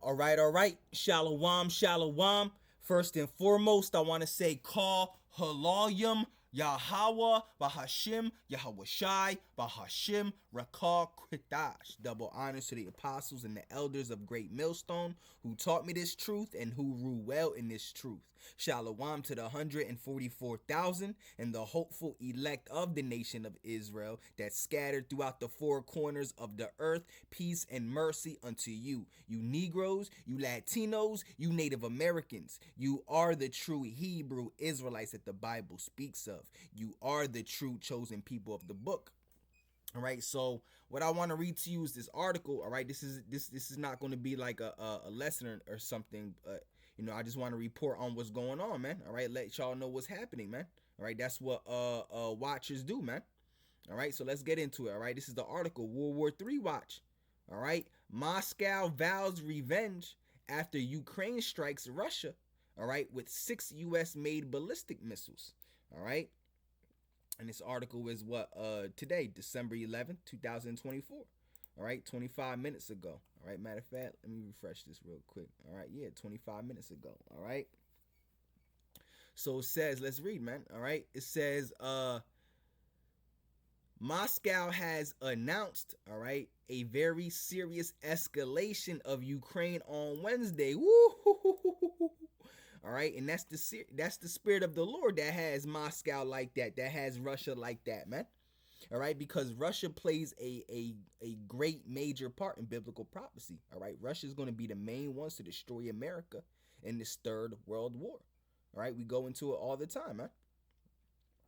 All right. Shalom, shalom. First and foremost, I want to say call halayim Yahweh Bahashim Yahweh Shai Bahashim Rakal Kritash. Double honors to the apostles and the elders of Great Millstone who taught me this truth and who rule well in this truth. Shalom to the 144,000 and the hopeful elect of the nation of Israel that scattered throughout the four corners of the earth. Peace and mercy unto you. You Negroes, you Latinos, you Native Americans. You are the true Hebrew Israelites that the Bible speaks of. You are the true chosen people of the book. All right, so what I want to read to you is this article. All right, this is not going to be like a lesson or something, but I just want to report on what's going on, man. All right, let y'all know what's happening, man. All right, that's what watchers do, man. All right, so let's get into it. All right, this is the article, World War III watch. All right, Moscow vows revenge after Ukraine strikes Russia. All right, with 6 U.S. made ballistic missiles. All right. And this article is today, December 11th, 2024. All right, 25 minutes ago. All right, matter of fact, let me refresh this real quick. All right, 25 minutes ago. All right. So it says, let's read, man. All right. It says, Moscow has announced, all right, a very serious escalation of Ukraine on Wednesday. Woo! All right, and that's the spirit of the Lord that has Moscow like that has Russia like that, man. All right, because Russia plays a great major part in biblical prophecy. All right, Russia is going to be the main ones to destroy America in this third world war. All right, we go into it all the time, man.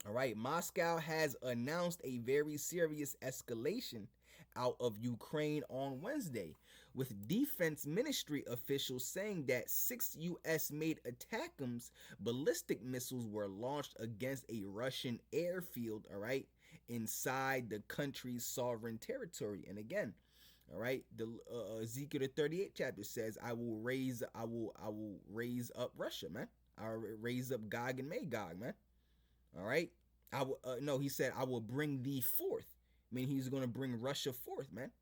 All right, Moscow has announced a very serious escalation out of Ukraine on Wednesday, with defense ministry officials saying that 6 U.S. made ATACMS ballistic missiles were launched against a Russian airfield, all right, inside the country's sovereign territory. And again, all right, the Ezekiel the 38th chapter says, I will raise up Russia, man. I'll raise up Gog and Magog, man. All right. He said, I will bring thee forth. I mean, he's going to bring Russia forth, man.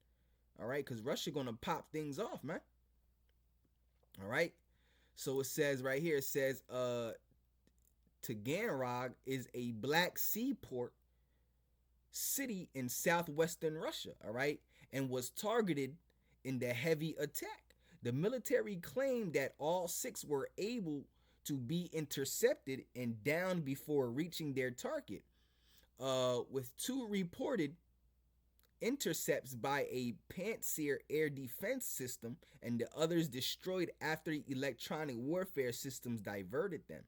All right. Because Russia going to pop things off, man. All right. So it says right here, it says, Taganrog is a Black Sea port city in southwestern Russia. All right. And was targeted in the heavy attack. The military claimed that all 6 were able to be intercepted and downed before reaching their target, with 2 reported intercepts by a Pantsir air defense system and the others destroyed after electronic warfare systems diverted them.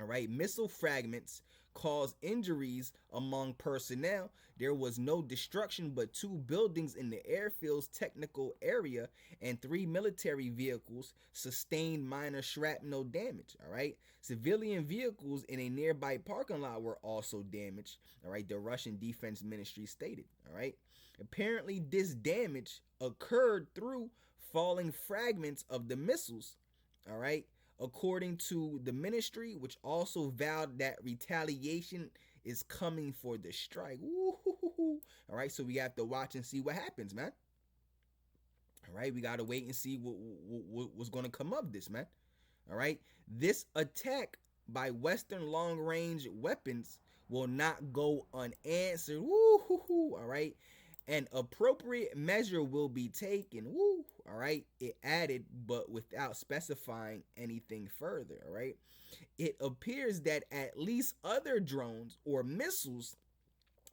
All right, missile fragments caused injuries among personnel. There was no destruction, but 2 buildings in the airfield's technical area and 3 military vehicles sustained minor shrapnel damage. All right, civilian vehicles in a nearby parking lot were also damaged. All right, the Russian Defense Ministry stated. All right, apparently this damage occurred through falling fragments of the missiles. All right, according to the ministry, which also vowed that retaliation is coming for the strike. Woo-hoo-hoo-hoo. All right, so we have to watch and see what happens, man. All right, we got to wait and see what's going to come of this, man. All right, this attack by Western long-range weapons will not go unanswered. Woo-hoo-hoo. All right, an appropriate measure will be taken. Woo. All right. It added, but without specifying anything further. All right. It appears that at least other drones or missiles,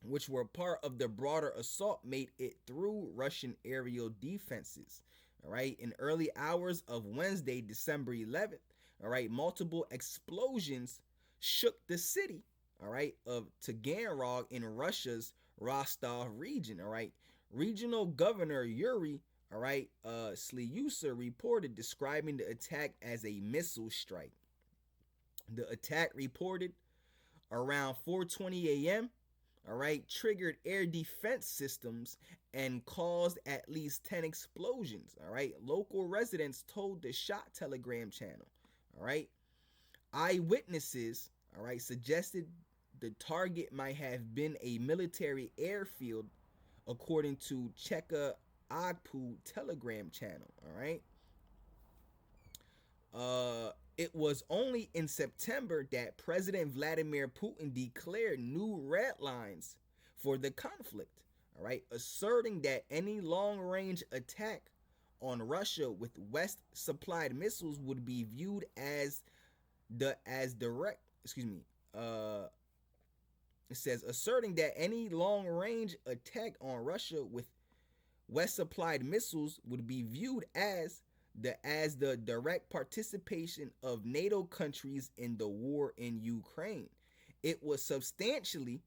which were part of the broader assault, made it through Russian aerial defenses. All right. In early hours of Wednesday, December 11th, all right, multiple explosions shook the city, all right, of Taganrog in Russia's Rostov region. All right, regional governor Yuri, all right, Slyusa reported describing the attack as a missile strike. The attack reported around 4:20 a.m. all right, triggered air defense systems and caused at least 10 explosions. All right, local residents told the Shot Telegram channel. All right, eyewitnesses, all right, suggested the target might have been a military airfield, according to Cheka Agpu Telegram channel. All right, It was only in September that President Vladimir Putin declared new red lines for the conflict, all right, asserting that any long-range attack on Russia with West-supplied missiles would be viewed as direct. Excuse me. It says asserting that any long-range attack on Russia with West-supplied missiles would be viewed as the direct participation of NATO countries in the war in Ukraine. It would substantially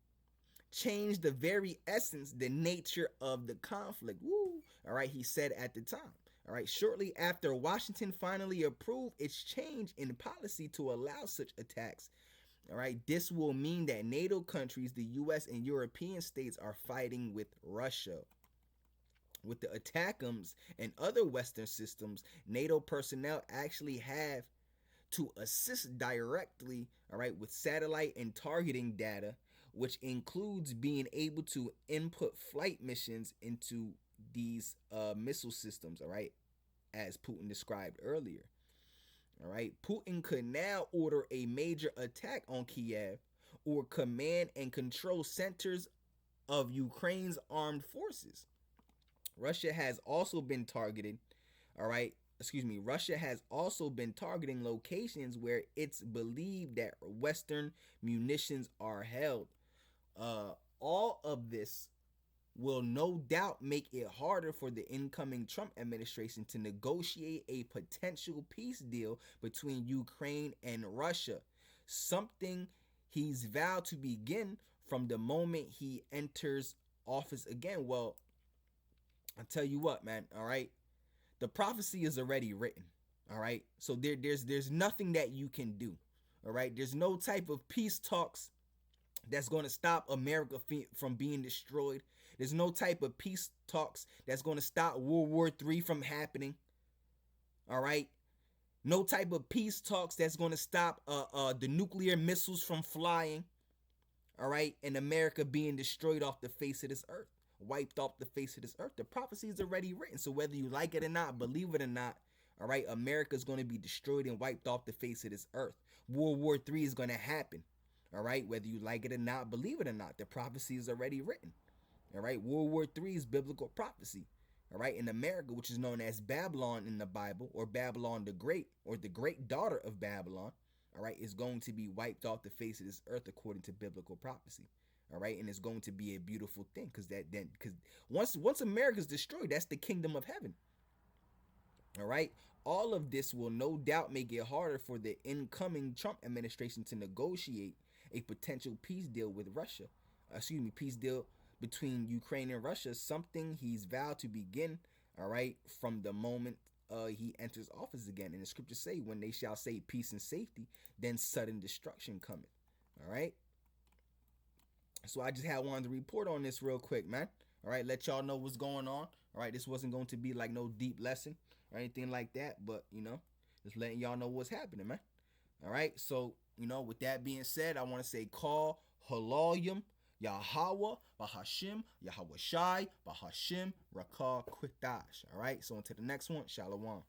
change the very essence, the nature of the conflict. Woo! All right, he said at the time. All right, shortly after Washington finally approved its change in policy to allow such attacks. All right, this will mean that NATO countries, the US and European states, are fighting with Russia. With the ATACMS and other Western systems, NATO personnel actually have to assist directly, all right, with satellite and targeting data, which includes being able to input flight missions into these missile systems, all right, as Putin described earlier. All right, Putin could now order a major attack on Kiev or command and control centers of Ukraine's armed forces. Russia has also been targeted, all right, Russia has also been targeting locations where it's believed that Western munitions are held. All of this will no doubt make it harder for the incoming Trump administration to negotiate a potential peace deal between Ukraine and Russia, something he's vowed to begin from the moment he enters office again. Well, I'll tell you what, man, all right? The prophecy is already written, all right? So there's nothing that you can do, all right? There's no type of peace talks that's going to stop America from being destroyed. There's no type of peace talks that's going to stop World War III from happening. All right? No type of peace talks that's going to stop the nuclear missiles from flying. All right? And America being destroyed off the face of this earth, wiped off the face of this earth. The prophecy is already written. So whether you like it or not, believe it or not, all right, America is going to be destroyed and wiped off the face of this earth. World War III is going to happen. All right, whether you like it or not, believe it or not, the prophecy is already written. All right, World War III is biblical prophecy. All right, in America, which is known as Babylon in the Bible, or Babylon the Great, or the great daughter of Babylon, all right, is going to be wiped off the face of this earth according to biblical prophecy. All right, and it's going to be a beautiful thing because once America's destroyed, that's the kingdom of heaven. All right. All of this will no doubt make it harder for the incoming Trump administration to negotiate a potential peace deal with Russia. Peace deal between Ukraine and Russia, something he's vowed to begin, all right, from the moment he enters office again. And the scriptures say, when they shall say peace and safety, then sudden destruction cometh. All right. So I just had wanted to report on this real quick, man. All right, let y'all know what's going on. All right, this wasn't going to be like no deep lesson or anything like that, but just letting y'all know what's happening, man. All right, so with that being said, I want to say call Halalyum Yahweh Bahashim Yahweh Shai Bahashim Rakah Kwitash. All right, so until the next one, Shalom.